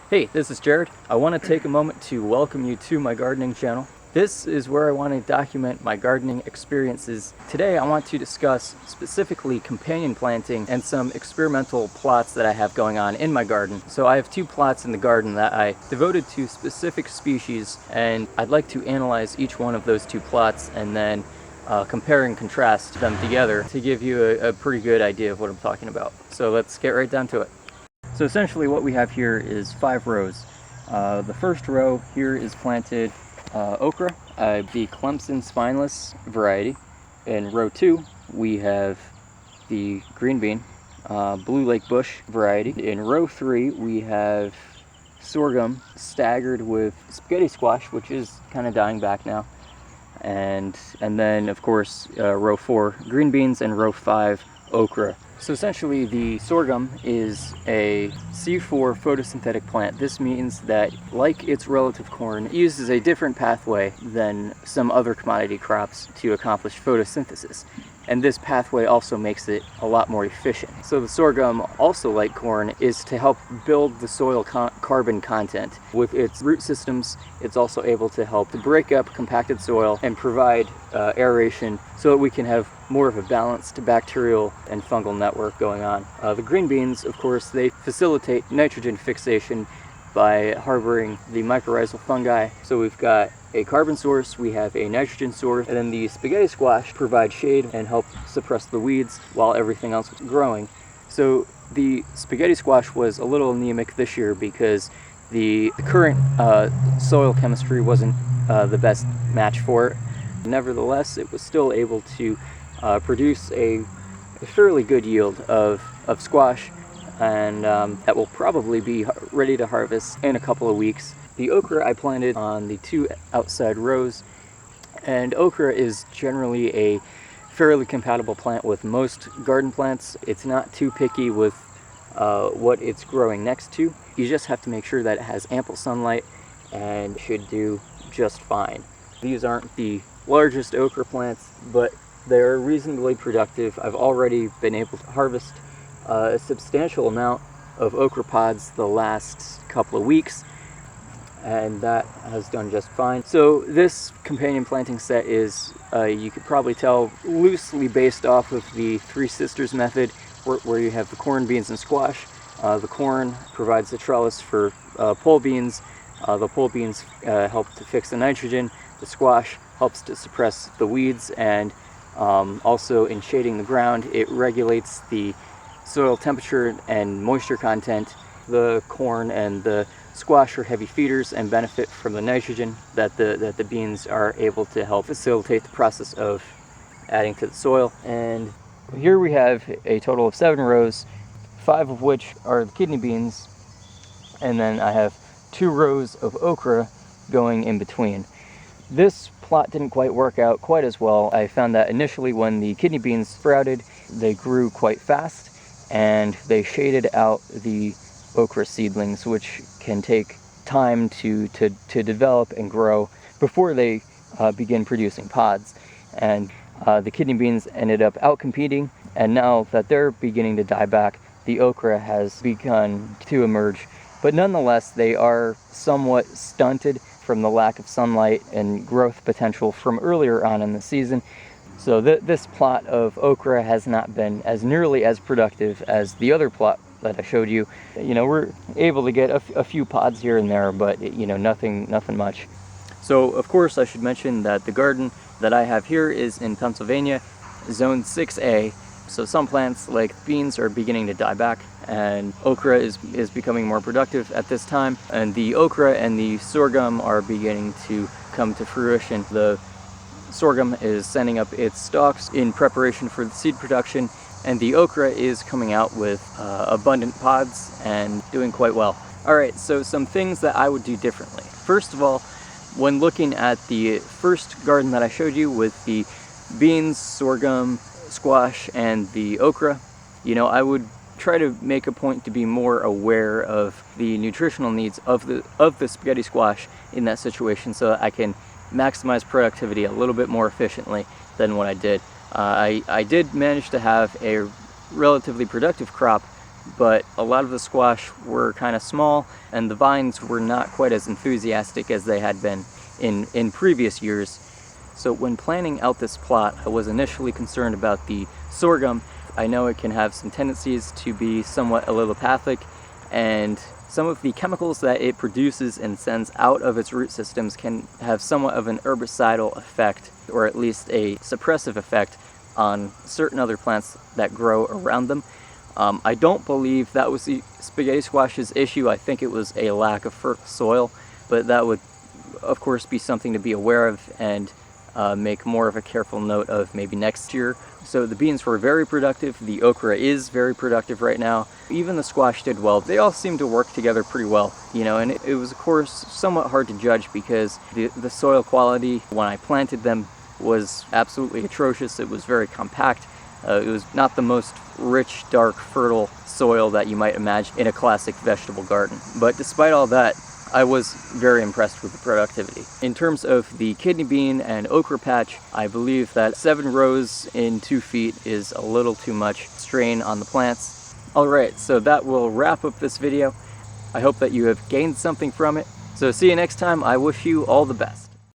Hey, this is Jared. I want to take a moment to welcome you to my gardening channel. This is where I want to document my gardening experiences. Today I want to discuss specifically companion planting and some experimental plots that I have going on in my garden. So I have two plots in the garden that I devoted to specific species, and I'd like to analyze each one of those two plots and then compare and contrast them together to give you a pretty good idea of what I'm talking about. So let's get right down to it. So essentially what we have here is 5 rows. The first row here is planted okra, the Clemson spineless variety. In row 2 we have the green bean, blue lake bush variety. In row 3 we have sorghum staggered with spaghetti squash, which is kind of dying back now. And then of course row 4 green beans, and row 5 okra. So essentially the sorghum is a C4 photosynthetic plant. This means that, like its relative corn, it uses a different pathway than some other commodity crops to accomplish photosynthesis. And this pathway also makes it a lot more efficient. So the sorghum, also like corn, is to help build the soil carbon content. With its root systems, it's also able to help to break up compacted soil and provide aeration so that we can have more of a balanced bacterial and fungal network going on. The green beans, of course, they facilitate nitrogen fixation by harboring the mycorrhizal fungi. So we've got a carbon source, we have a nitrogen source, and then the spaghetti squash provides shade and help suppress the weeds while everything else was growing. So the spaghetti squash was a little anemic this year because the current soil chemistry wasn't the best match for it. Nevertheless, it was still able to produce a fairly good yield of squash, and that will probably be ready to harvest in a couple of weeks. The okra I planted on the 2 outside rows, and okra is generally a fairly compatible plant with most garden plants. It's not too picky with what it's growing next to. You just have to make sure that it has ample sunlight and should do just fine. These aren't the largest okra plants, but they're reasonably productive. I've already been able to harvest a substantial amount of okra pods the last couple of weeks, and that has done just fine. So this companion planting set is, you could probably tell, loosely based off of the Three Sisters method, where you have the corn, beans, and squash. The corn provides the trellis for pole beans. The pole beans help to fix the nitrogen. The squash helps to suppress the weeds, and also in shading the ground, it regulates the soil temperature and moisture content. The corn and the squash are heavy feeders and benefit from the nitrogen that the beans are able to help facilitate the process of adding to the soil. And here we have a total of 7 rows, 5 of which are the kidney beans, and then I have 2 rows of okra going in between. This plot didn't quite work out quite as well. I found that initially when the kidney beans sprouted, they grew quite fast and they shaded out the okra seedlings, which can take time to develop and grow before they begin producing pods. And the kidney beans ended up outcompeting, and now that they're beginning to die back, the okra has begun to emerge. But nonetheless, they are somewhat stunted from the lack of sunlight and growth potential from earlier on in the season. So this plot of okra has not been as nearly as productive as the other plot that I showed you. You know, we're able to get a few pods here and there, but you know, nothing much. So of course I should mention that the garden that I have here is in Pennsylvania, zone 6A. So some plants like beans are beginning to die back, and okra is becoming more productive at this time, and the okra and the sorghum are beginning to come to fruition. The sorghum is sending up its stalks in preparation for the seed production, and the okra is coming out with abundant pods and doing quite well. Alright, so some things that I would do differently. First of all, when looking at the first garden that I showed you with the beans, sorghum, squash, and the okra, you know, I would try to make a point to be more aware of the nutritional needs of the spaghetti squash in that situation, so that I can maximize productivity a little bit more efficiently than what I did. I did manage to have a relatively productive crop but a lot of the squash were kind of small, and the vines were not quite as enthusiastic as they had been in previous years. So when planning out this plot, I was initially concerned about the sorghum. I know it can have some tendencies to be somewhat allelopathic, and some of the chemicals that it produces and sends out of its root systems can have somewhat of an herbicidal effect, or at least a suppressive effect on certain other plants that grow around them. I don't believe that was the spaghetti squash's issue. I think it was a lack of fertile soil, but that would of course be something to be aware of and make more of a careful note of maybe next year. So the beans were very productive, the okra is very productive right now, even the squash did well. They all seem to work together pretty well, you know, and it was of course somewhat hard to judge because the soil quality when I planted them was absolutely atrocious. It was very compact. It was not the most rich, dark, fertile soil that you might imagine in a classic vegetable garden. But despite all that, I was very impressed with the productivity. In terms of the kidney bean and okra patch, I believe that 7 rows in 2 feet is a little too much strain on the plants. Alright, so that will wrap up this video. I hope that you have gained something from it. So see you next time. I wish you all the best.